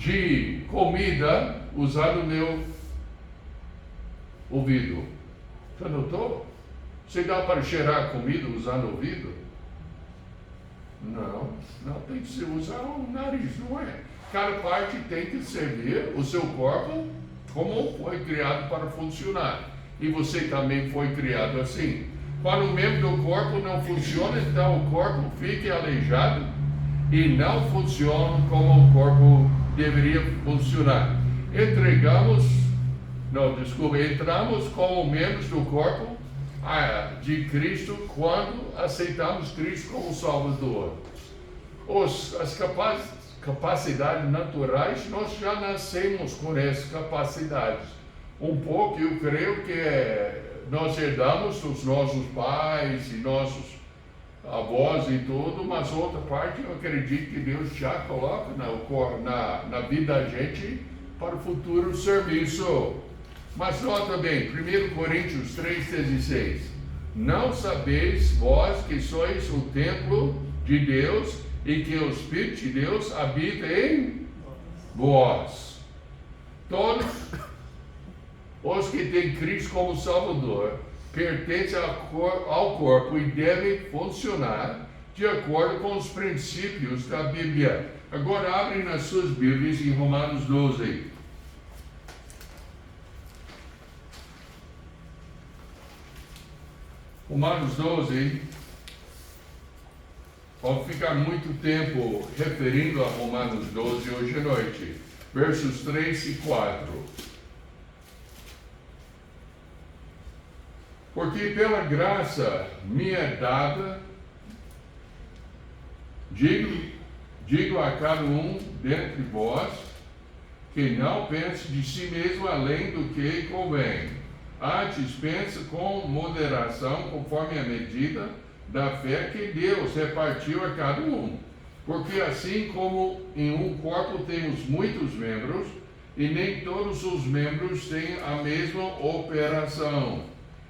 de comida usando o meu ouvido. Você notou? Você dá para cheirar a comida usando o ouvido? Não, tem que se usar o nariz, não é? Cada parte tem que servir o seu corpo como foi criado para funcionar. E você também foi criado assim. Quando o membro do corpo não funciona, então o corpo fica aleijado e não funciona como o corpo deveria funcionar. Entramos como membros do corpo de Cristo quando aceitamos Cristo como Salvador. As capacidades naturais, nós já nascemos com essas capacidades. Um pouco, eu creio que nós herdamos dos nossos pais e nossos avós e tudo, mas outra parte eu acredito que Deus já coloca na vida da gente para o futuro serviço. Mas nota bem, 1 Coríntios 3,16: não sabeis vós que sois o templo de Deus e que o Espírito de Deus habita em vós. Todos os que têm Cristo como Salvador pertencem ao corpo e devem funcionar de acordo com os princípios da Bíblia. Agora abrem nas suas Bíblias em Romanos 12. Romanos 12, vamos ficar muito tempo referindo a Romanos 12 hoje à noite, versos 3 e 4. Porque pela graça me é dada, digo a cada um dentre vós, que não pense de si mesmo além do que convém. Antes pense com moderação, conforme a medida da fé que Deus repartiu a cada um. Porque assim como em um corpo temos muitos membros, e nem todos os membros têm a mesma operação,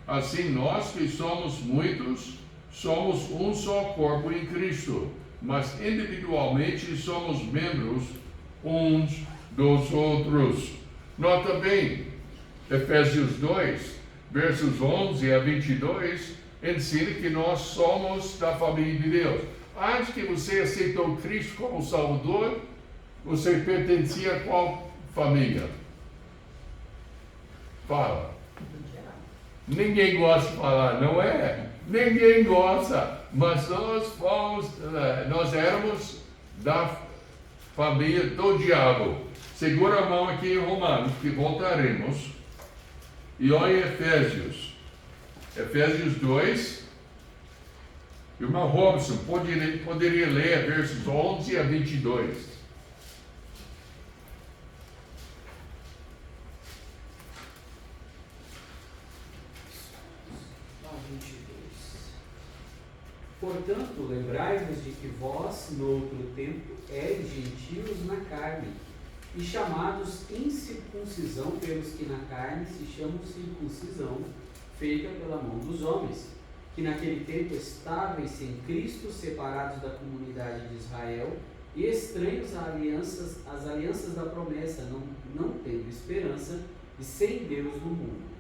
assim nós que somos muitos, somos um só corpo em Cristo, mas individualmente somos membros uns dos outros. Nota bem, Efésios 2, versos 11 a 22, ensina que nós somos da família de Deus. Antes que você aceitou Cristo como Salvador, você pertencia a qual família? Fala. Ninguém gosta de falar, não é? Ninguém gosta, mas nós éramos da família do diabo. Segura a mão aqui em Romanos, que voltaremos. E olha Efésios 2, irmão Robson, poderia ler versos 11 a 22. Portanto, lembrai-vos de que vós, no outro tempo, eres gentios na carne, e chamados incircuncisão pelos que na carne se chamam circuncisão, feita pela mão dos homens, que naquele tempo estáveis sem Cristo, separados da comunidade de Israel, e estranhos às alianças da promessa, não tendo esperança, e sem Deus no mundo.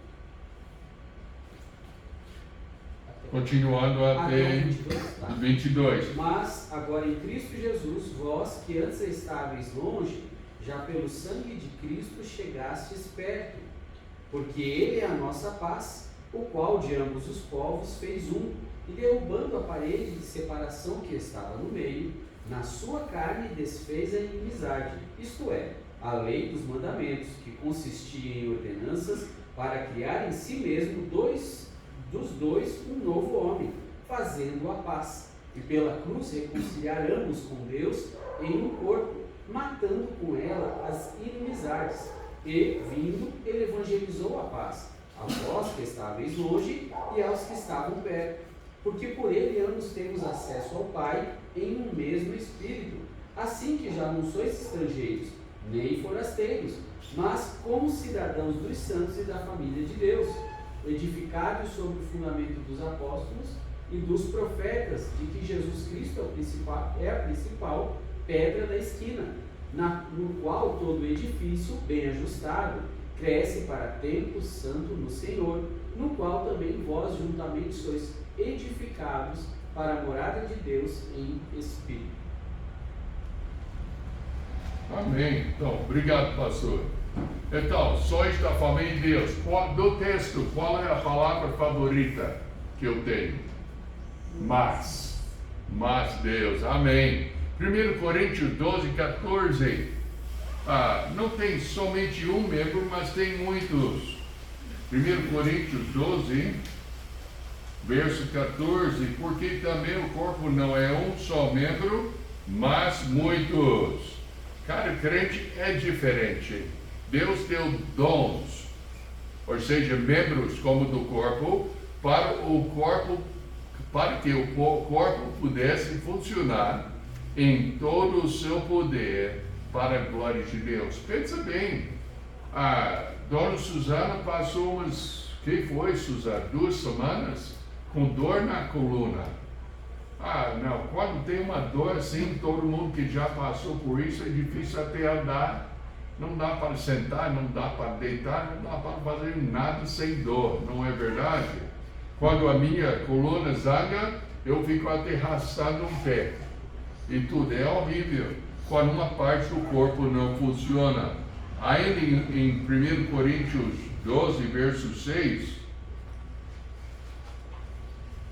Continuando até 22. Mas, agora em Cristo Jesus, vós que antes estáveis longe, já pelo sangue de Cristo chegastes perto, porque Ele é a nossa paz, o qual de ambos os povos fez um, e derrubando a parede de separação que estava no meio, na sua carne desfez a inimizade, isto é, a lei dos mandamentos, que consistia em ordenanças para criar em si mesmo dos dois um novo homem, fazendo a paz, e pela cruz reconciliar ambos com Deus em um corpo, matando com ela as inimizades, e, vindo, ele evangelizou a paz, a vós que estáveis longe e aos que estavam perto, porque por ele ambos temos acesso ao Pai em um mesmo Espírito, assim que já não sois estrangeiros, nem forasteiros, mas como cidadãos dos santos e da família de Deus, edificados sobre o fundamento dos apóstolos e dos profetas, de que Jesus Cristo é a principal pedra da esquina, no qual todo edifício bem ajustado cresce para templo santo no Senhor, no qual também vós juntamente sois edificados para a morada de Deus em Espírito. Amém. Então, obrigado, pastor. Então, sois da família de Deus. Do texto, qual é a palavra favorita que eu tenho? Mas Deus. Amém. 1 Coríntios 12, 14. Não tem somente um membro, mas tem muitos. 1 Coríntios 12, verso 14. Porque também o corpo não é um só membro, mas muitos. Cada crente é diferente. Deus deu dons, ou seja, membros como do corpo, para que o corpo pudesse funcionar em todo o seu poder para a glória de Deus. Pensa bem, a dona Suzana passou Suzana? 2 semanas com dor na coluna. Não, quando tem uma dor assim, todo mundo que já passou por isso, é difícil até andar. Não dá para sentar, não dá para deitar, não dá para fazer nada sem dor, não é verdade? Quando a minha coluna zanga, eu fico até arrastando um pé. E tudo é horrível quando uma parte do corpo não funciona. Ainda em 1 Coríntios 12, verso 6,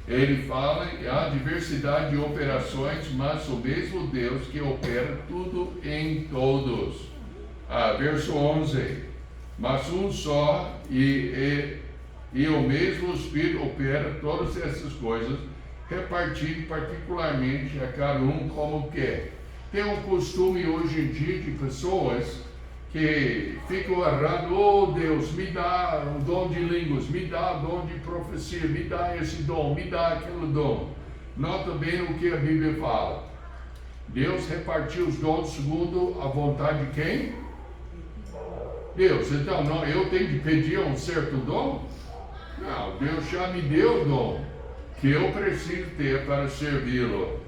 ele fala: há diversidade de operações, mas o mesmo Deus que opera tudo em todos. Verso 11: mas um só e o mesmo Espírito opera todas essas coisas, repartindo particularmente a cada um como quer. Tem um costume hoje em dia de pessoas que ficam orando: oh Deus, me dá o dom de línguas, me dá o dom de profecia, me dá esse dom, me dá aquele dom. Nota bem o que a Bíblia fala. Deus repartiu os dons segundo a vontade de quem? Deus. Então, não, eu tenho que pedir um certo dom? Não, Deus já me deu o dom que eu preciso ter para servi-lo.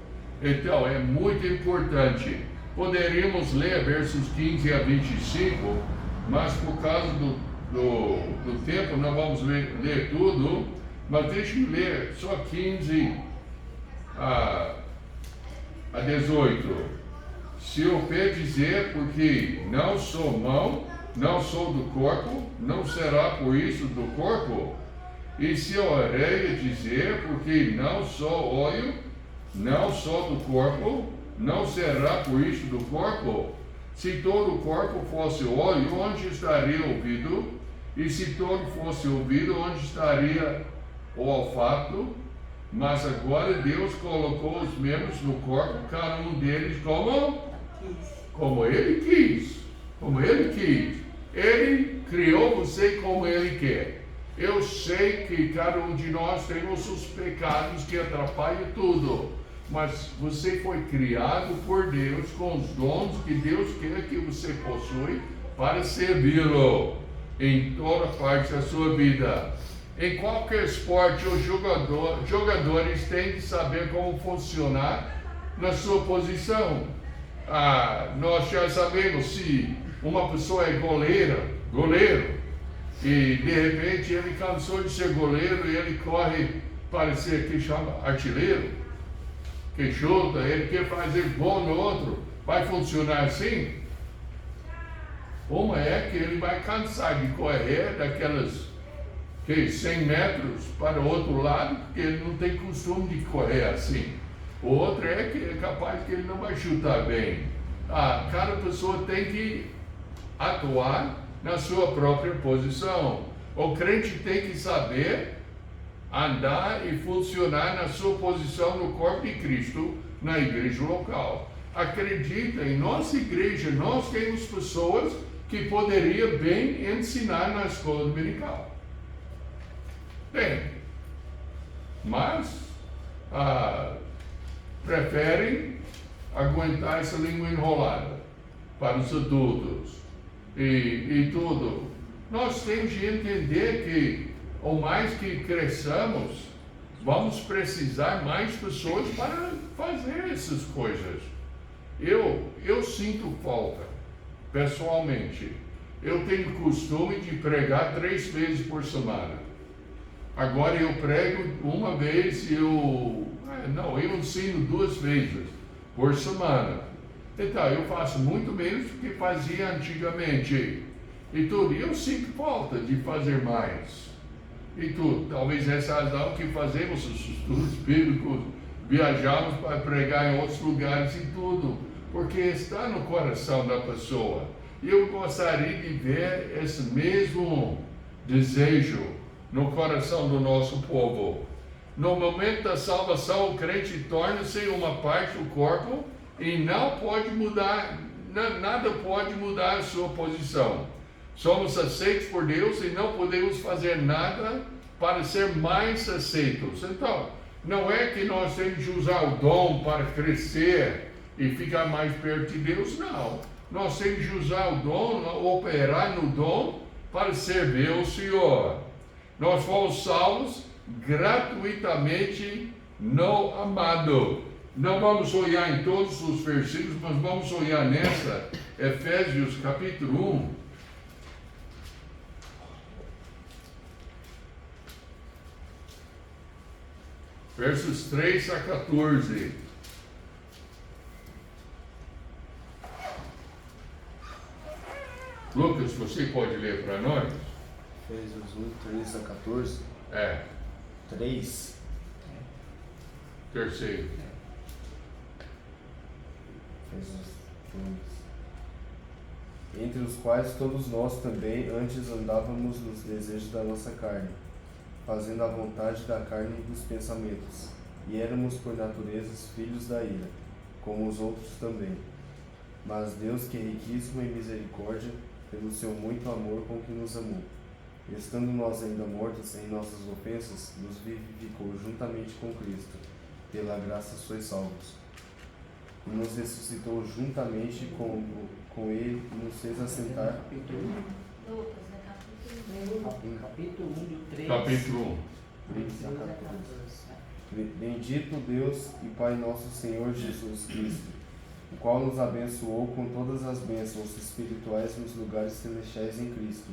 Então, é muito importante. Poderíamos ler versos 15 a 25, mas por causa do tempo não vamos ler tudo, mas deixe-me ler só 15 a 18. Se o pé dizer, porque não sou mão, não sou do corpo, não será por isso do corpo? E se a orelha dizer, porque não sou olho, não sou do corpo, não será por isso do corpo? Se todo o corpo fosse olho, onde estaria o ouvido? E se todo fosse ouvido, onde estaria o olfato? Mas agora Deus colocou os membros no corpo, cada um deles como Ele quis. Como Ele quis. Ele criou você como Ele quer. Eu sei que cada um de nós tem os seus pecados que atrapalham tudo. Mas você foi criado por Deus com os dons que Deus quer que você possui para servi-lo em toda parte da sua vida. Em qualquer esporte, os jogadores têm que saber como funcionar na sua posição. Nós já sabemos, se uma pessoa é goleiro, e de repente ele cansou de ser goleiro e ele corre para ser, que chama, artilheiro, que chuta, ele quer fazer gol no outro, vai funcionar assim? Uma é que ele vai cansar de correr daquelas 100 metros para o outro lado, porque ele não tem costume de correr assim. O outro é que é capaz que ele não vai chutar bem. Cada pessoa tem que atuar na sua própria posição. O crente tem que saber andar e funcionar na sua posição no corpo de Cristo, na igreja local. Acredita, em nossa igreja nós temos pessoas que poderiam bem ensinar na escola dominical. Tem, mas preferem aguentar essa língua enrolada para os adultos e tudo. Nós temos de entender que, ou mais que cresçamos, vamos precisar mais pessoas para fazer essas coisas. eu sinto falta, pessoalmente. Eu tenho costume de pregar 3 vezes por semana. Agora eu prego uma vez e eu ensino 2 vezes por semana. Então eu faço muito menos do que fazia antigamente. E tudo, eu sinto falta de fazer mais. E tudo, talvez essa é a razão que fazemos os estudos bíblicos, viajamos para pregar em outros lugares e tudo, porque está no coração da pessoa. E eu gostaria de ver esse mesmo desejo no coração do nosso povo. No momento da salvação, o crente torna-se uma parte do corpo e não pode mudar, nada pode mudar a sua posição. Somos aceitos por Deus e não podemos fazer nada para ser mais aceitos. Então, não é que nós temos de usar o dom para crescer e ficar mais perto de Deus, não. Nós temos de usar o dom, operar no dom para servir o Senhor. Nós fomos salvos gratuitamente no amado. Não vamos olhar em todos os versículos, mas vamos olhar nessa, Efésios capítulo 1. Versos 3 a 14. Lucas, você pode ler para nós? Efésios 1, 3 a 14. 3. Terceiro. Efésios 3. Entre os quais todos nós também antes andávamos nos desejos da nossa carne, fazendo a vontade da carne e dos pensamentos, e éramos por natureza filhos da ira, como os outros também. Mas Deus, que é riquíssimo em misericórdia, pelo seu muito amor com que nos amou, estando nós ainda mortos em nossas ofensas, nos vivificou juntamente com Cristo. Pela graça sois salvos. E nos ressuscitou juntamente com Ele e nos fez assentar. Capítulo 1 do 3. Capítulo 3 a 14. Bendito Deus e Pai nosso Senhor Jesus Cristo, o qual nos abençoou com todas as bênçãos espirituais nos lugares celestiais em Cristo,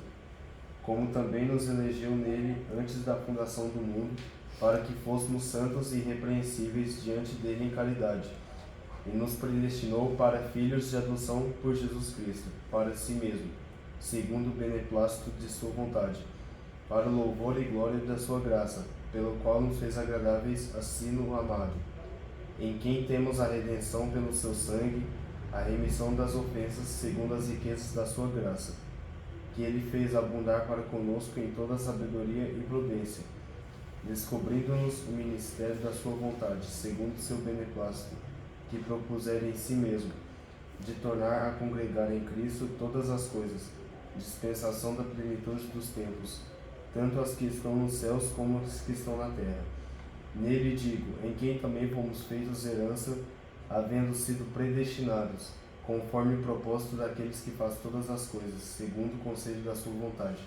como também nos elegeu nele antes da fundação do mundo, para que fôssemos santos e irrepreensíveis diante dele em caridade, e nos predestinou para filhos de adoção por Jesus Cristo, para si mesmo, segundo o beneplácito de sua vontade, para o louvor e glória da sua graça, pelo qual nos fez agradáveis a si no amado, em quem temos a redenção pelo seu sangue, a remissão das ofensas, segundo as riquezas da sua graça, que ele fez abundar para conosco em toda sabedoria e prudência, descobrindo-nos o ministério da sua vontade, segundo o seu beneplácito, que propusera em si mesmo, de tornar a congregar em Cristo todas as coisas, dispensação da plenitude dos tempos, tanto as que estão nos céus como as que estão na terra. Nele digo, em quem também fomos feitos herança, havendo sido predestinados, conforme o propósito daqueles que faz todas as coisas, segundo o conselho da sua vontade,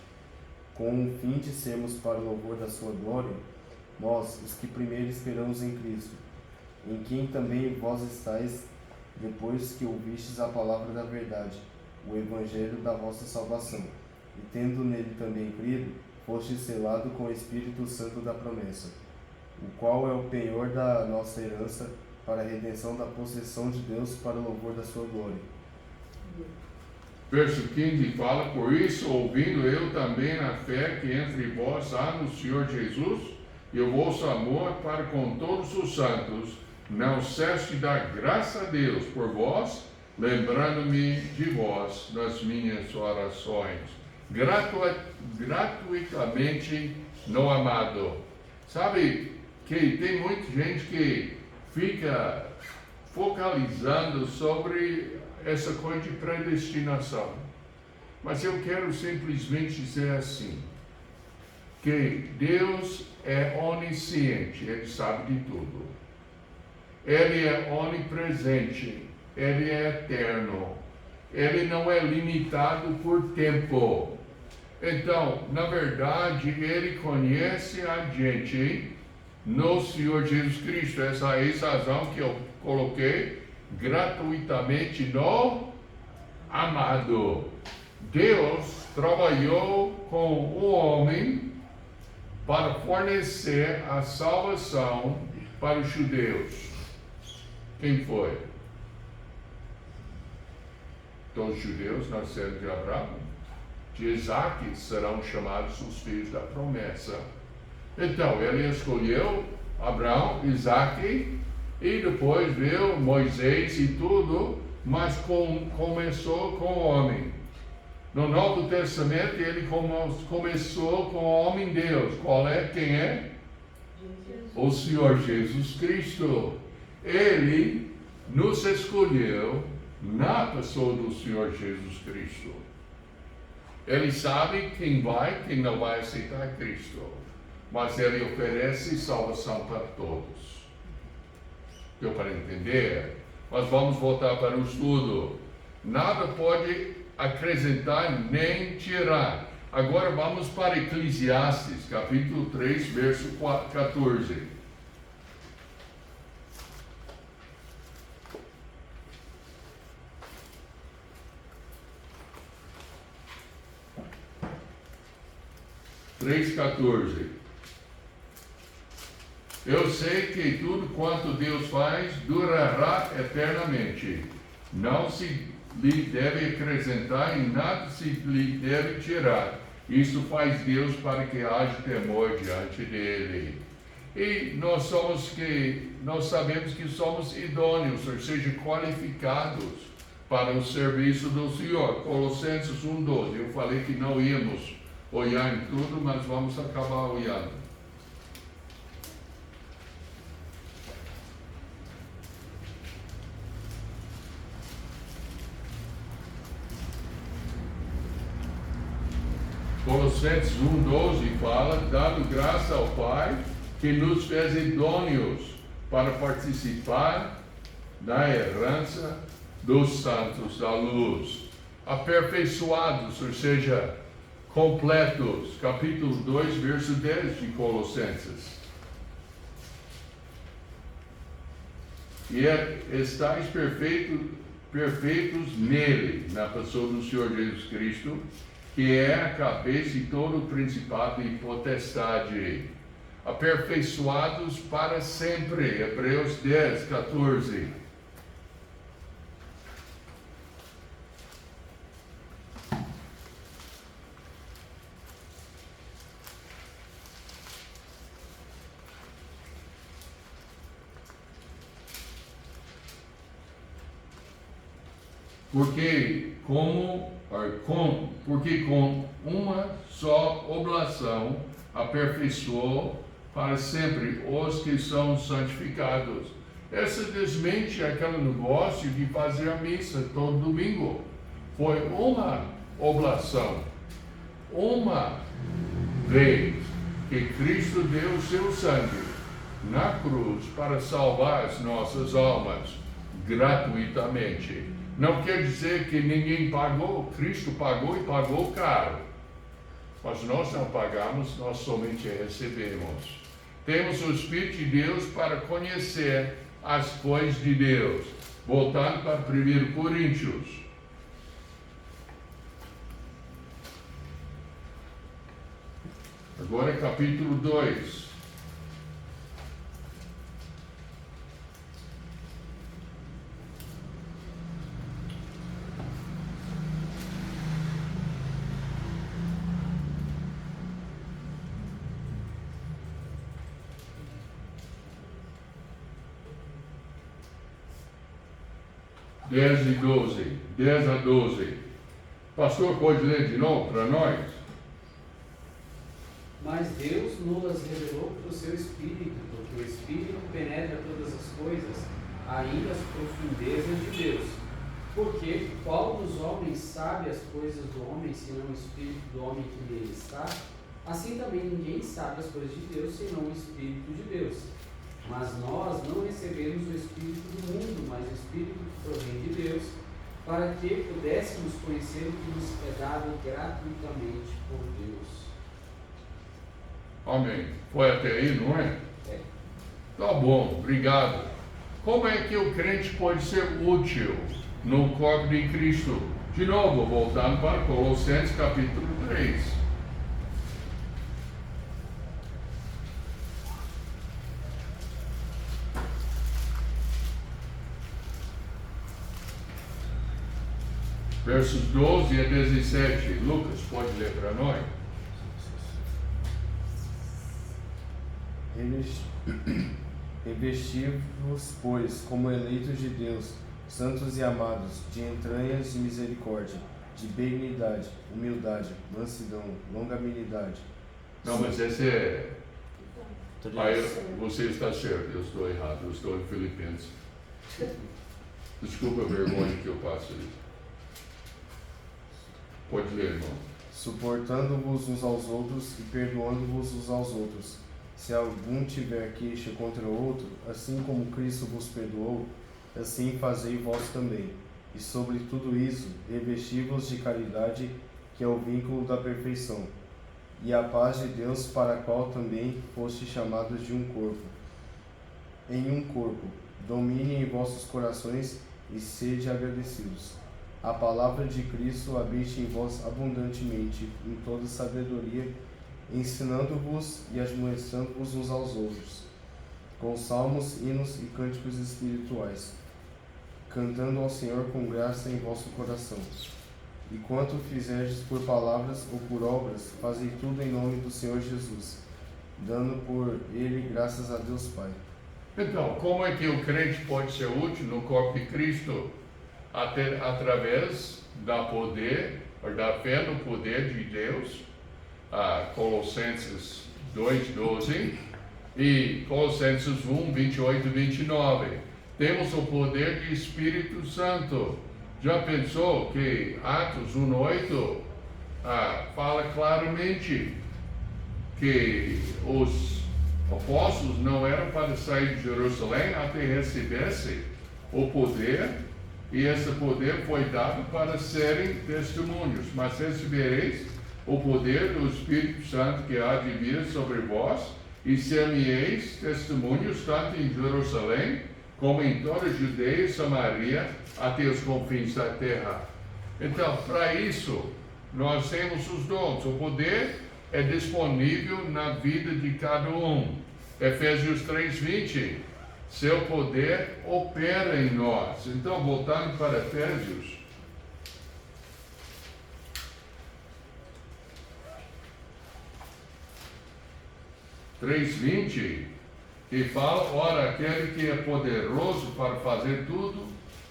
com o fim de sermos para o louvor da sua glória, nós, os que primeiro esperamos em Cristo, em quem também vós estáis, depois que ouvistes a palavra da verdade, o evangelho da vossa salvação, e tendo nele também crido, fostes selado com o Espírito Santo da promessa, o qual é o penhor da nossa herança, para a redenção da possessão de Deus, para o louvor da sua glória. Verso 15 fala: por isso, ouvindo eu também a fé que entre vós há no Senhor Jesus, e o vosso amor para com todos os santos, não cesse de dar graça a Deus por vós, lembrando-me de vós nas minhas orações, gratuitamente no amado. Sabe que tem muita gente que fica focalizando sobre essa coisa de predestinação, mas eu quero simplesmente dizer assim, que Deus é onisciente, Ele sabe de tudo, Ele é onipresente, Ele é eterno, Ele não é limitado por tempo. Então, na verdade, Ele conhece a gente no Senhor Jesus Cristo. Essa é a razão que eu coloquei gratuitamente no amado. Deus trabalhou com o homem para fornecer a salvação para os judeus. Quem foi? Todos os judeus nasceram de Abraão. De Isaac serão chamados os filhos da promessa. Então, ele escolheu Abraão, Isaac, e depois veio Moisés e tudo, mas começou com o homem. No Novo Testamento, ele começou com o homem Deus. Qual é? Quem é? O Senhor Jesus Cristo. Ele nos escolheu na pessoa do Senhor Jesus Cristo. Ele sabe quem não vai aceitar Cristo. Mas ele oferece salvação para todos. Deu para entender? Mas vamos voltar para o estudo. Nada pode acrescentar nem tirar. Agora vamos para Eclesiastes, capítulo 3, verso 14. Eu sei que tudo quanto Deus faz durará eternamente. Não se lhe deve acrescentar e nada se lhe deve tirar. Isso faz Deus para que haja temor diante dele. E nós sabemos que somos idôneos, ou seja, qualificados para o serviço do Senhor. Colossenses 1:12. Eu falei que não íamos olhar em tudo, mas vamos acabar olhando. Colossenses 1:12 fala, dando graça ao Pai, que nos fez idôneos para participar da herança dos santos da luz. Aperfeiçoados, ou seja, completos. Capítulo 2, verso 10 de Colossenses. E estáis perfeitos nele, na pessoa do Senhor Jesus Cristo, que é a cabeça de todo o principado e potestade, aperfeiçoados para sempre. Hebreus 10, 14. Porque com uma só oblação aperfeiçoou para sempre os que são santificados. Essa desmente aquele negócio de fazer a missa todo domingo. Foi uma oblação, uma vez que Cristo deu o seu sangue na cruz para salvar as nossas almas gratuitamente. Não quer dizer que ninguém pagou, Cristo pagou e pagou caro. Mas nós não pagamos, nós somente recebemos. Temos o Espírito de Deus para conhecer as coisas de Deus. Voltando para 1 Coríntios. Agora capítulo 2. Dez a 12. Pastor, pode ler de novo para nós? Mas Deus nos revelou pelo seu Espírito, porque o Espírito penetra todas as coisas, ainda as profundezas de Deus. Porque qual dos homens sabe as coisas do homem, senão o Espírito do homem que nele está? Assim também ninguém sabe as coisas de Deus, senão o Espírito de Deus. Mas nós não recebemos o Espírito do mundo, mas o Espírito que provém de Deus, para que pudéssemos conhecer o que nos é dado gratuitamente por Deus. Amém. Foi até aí, não é? É. Tá bom, obrigado. como é que o crente pode ser útil no corpo de Cristo? De novo, voltando para Colossenses capítulo 3. Versos 12 a 17. Lucas, pode ler para nós? Revesti-vos, pois, como eleitos de Deus, santos e amados, de entranhas de misericórdia, de benignidade, humildade, mansidão, longanimidade. Não, mas esse é... você está certo, eu estou errado, eu estou em Filipenses. Desculpa a vergonha que eu passo isso. Pode ler, irmão. Suportando-vos uns aos outros e perdoando-vos uns aos outros. Se algum tiver queixa contra o outro, assim como Cristo vos perdoou, assim fazei vós também. E sobre tudo isso, revesti-vos de caridade, que é o vínculo da perfeição. E a paz de Deus, para a qual também foste chamados de um corpo. Em um corpo, domine em vossos corações e sede agradecidos. A palavra de Cristo habite em vós abundantemente, em toda sabedoria, ensinando-vos e admoestando-vos uns aos outros, com salmos, hinos e cânticos espirituais, cantando ao Senhor com graça em vosso coração. E quanto fizerdes por palavras ou por obras, fazei tudo em nome do Senhor Jesus, dando por Ele graças a Deus Pai. Então, como é que o crente pode ser útil no corpo de Cristo? Através da fé no poder de Deus, Colossenses 2:12 e Colossenses 1:28 e 29. Temos o poder do Espírito Santo. Já pensou que Atos 1:8 fala claramente que os apóstolos não eram para sair de Jerusalém até recebessem o poder, e esse poder foi dado para serem testemunhos, mas recebereis o poder do Espírito Santo que há de vir sobre vós, e ser-me-eis testemunhos tanto em Jerusalém, como em toda a Judeia e Samaria, até os confins da terra. Então, para isso, nós temos os dons. O poder é disponível na vida de cada um. Efésios 3:20. Seu poder opera em nós. Então, voltando para Efésios. (3:20) que fala, ora, aquele que é poderoso para fazer tudo,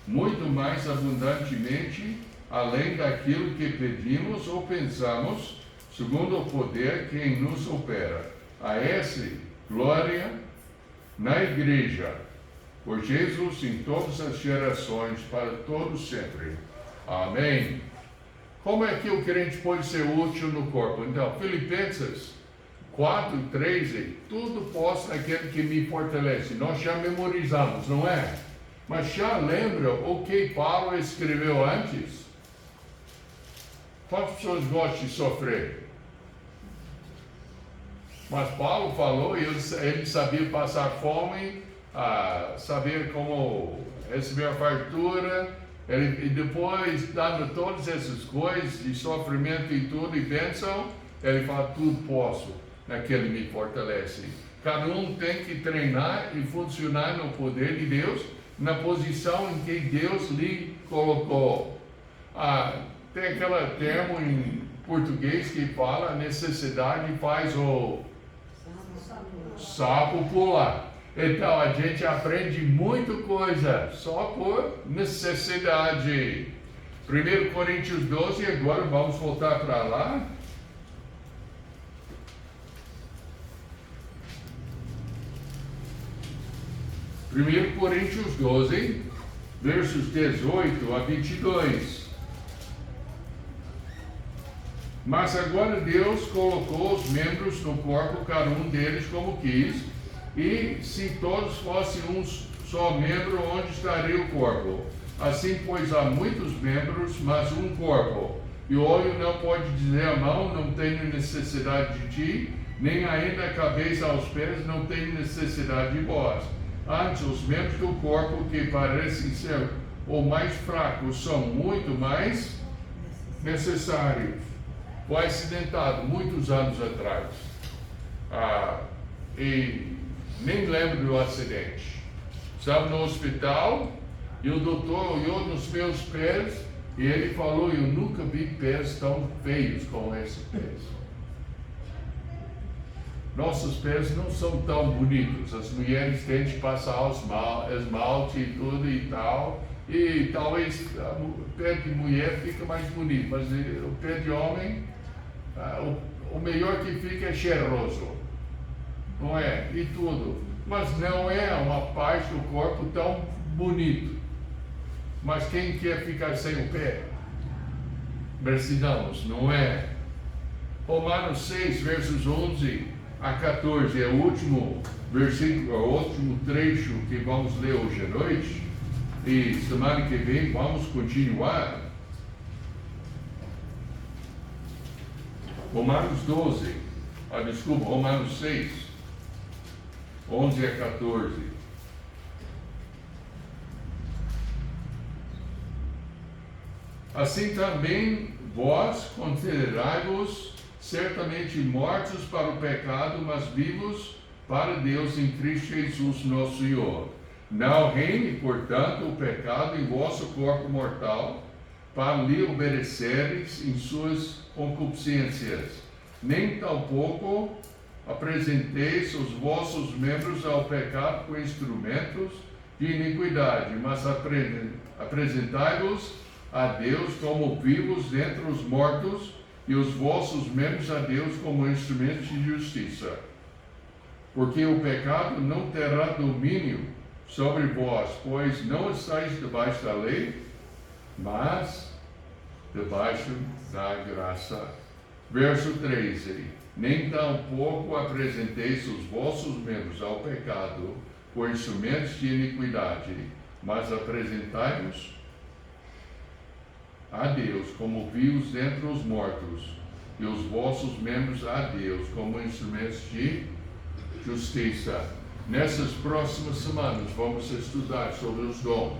muito mais abundantemente, além daquilo que pedimos ou pensamos, segundo o poder que em nos opera. A esse, glória na igreja, por Jesus em todas as gerações, para todos sempre. Amém. Como é que o crente pode ser útil no corpo? Então, Filipenses 4:13, tudo posso naquele que me fortalece. Nós já memorizamos, não é? Mas já lembra o que Paulo escreveu antes? Quantas pessoas gostam de sofrer? Mas Paulo falou, e ele sabia passar fome, saber como receber a fartura, e depois, dando todas essas coisas, de sofrimento e tudo, e bênção, ele fala, tudo posso, naquele me fortalece. Cada um tem que treinar e funcionar no poder de Deus, na posição em que Deus lhe colocou. Tem aquele termo em português que fala, a necessidade faz o sapo pular. Então a gente aprende muita coisa só por necessidade. 1 Coríntios 12, agora vamos voltar para lá. (1 Coríntios 12, versos 18 a 22. Mas agora Deus colocou os membros no corpo, cada um deles como quis, e se todos fossem um só membro, onde estaria o corpo? Assim, pois há muitos membros, mas um corpo. E o olho não pode dizer à mão, não tenho necessidade de ti, nem ainda a cabeça aos pés, não tenho necessidade de vós. Antes, os membros do corpo que parecem ser o mais fracos são muito mais necessários. Foi acidentado muitos anos atrás. E nem lembro do acidente. Estava no hospital e o doutor olhou nos meus pés e ele falou: eu nunca vi pés tão feios como esses pés. Nossos pés não são tão bonitos. As mulheres têm de passar esmalte e tudo e tal. E talvez o pé de mulher fica mais bonito, mas o pé de homem, o melhor que fica é cheiroso. Não é? E tudo. Mas não é uma parte do corpo tão bonito. Mas quem quer ficar sem o pé? Precisamos, não é? Romanos 6, versos 11 a 14 é o último versículo, o último trecho que vamos ler hoje à noite. E semana que vem vamos continuar. Romanos 6, 11 a 14. Assim também vós considerai-vos certamente mortos para o pecado, mas vivos para Deus em Cristo Jesus nosso Senhor. Não reine, portanto, o pecado em vosso corpo mortal, para lhe obedeceres em suas concupiscências. Nem tampouco apresenteis os vossos membros ao pecado com instrumentos de iniquidade, mas apresentai-vos a Deus como vivos dentre os mortos, e os vossos membros a Deus como instrumentos de justiça. Porque o pecado não terá domínio sobre vós, pois não estáis debaixo da lei, mas debaixo da graça. Verso 13: nem tampouco apresenteis os vossos membros ao pecado por instrumentos de iniquidade, mas apresentai-vos a Deus como vivos dentre os mortos, e os vossos membros a Deus como instrumentos de justiça. Nessas próximas semanas vamos estudar sobre os dons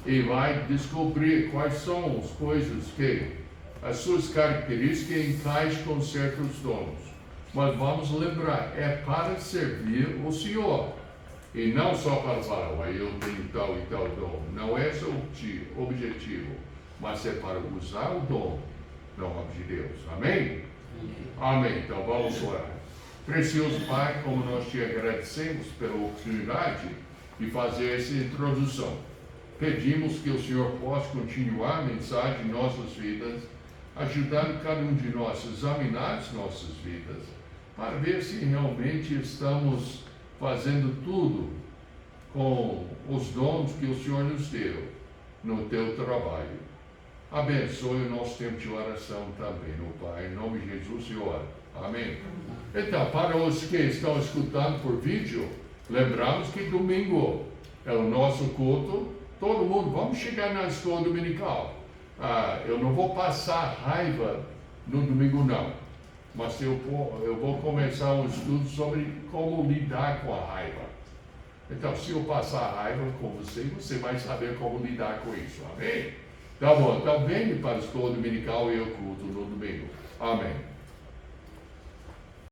e vai descobrir quais são as coisas que as suas características encaixam com certos dons. Mas vamos lembrar, é para servir o Senhor e não só para falar, eu tenho tal e tal dom. Não é esse o objetivo, mas é para usar o dom no nome de Deus. Amém? Amém. Então vamos orar. Precioso Pai, como nós te agradecemos pela oportunidade de fazer essa introdução. Pedimos que o Senhor possa continuar a mensagem em nossas vidas, ajudando cada um de nós a examinar as nossas vidas, para ver se realmente estamos fazendo tudo com os dons que o Senhor nos deu no teu trabalho. Abençoe o nosso tempo de oração também, meu Pai, em nome de Jesus, Senhor. Amém. Então, para os que estão escutando por vídeo, lembramos que domingo é o nosso culto. Todo mundo, vamos chegar na escola dominical. Eu não vou passar raiva no domingo, não. Mas eu vou começar um estudo sobre como lidar com a raiva. Então, se eu passar raiva com você, você vai saber como lidar com isso. Amém? Tá bom, então venha para a escola dominical e o culto no domingo. Amém.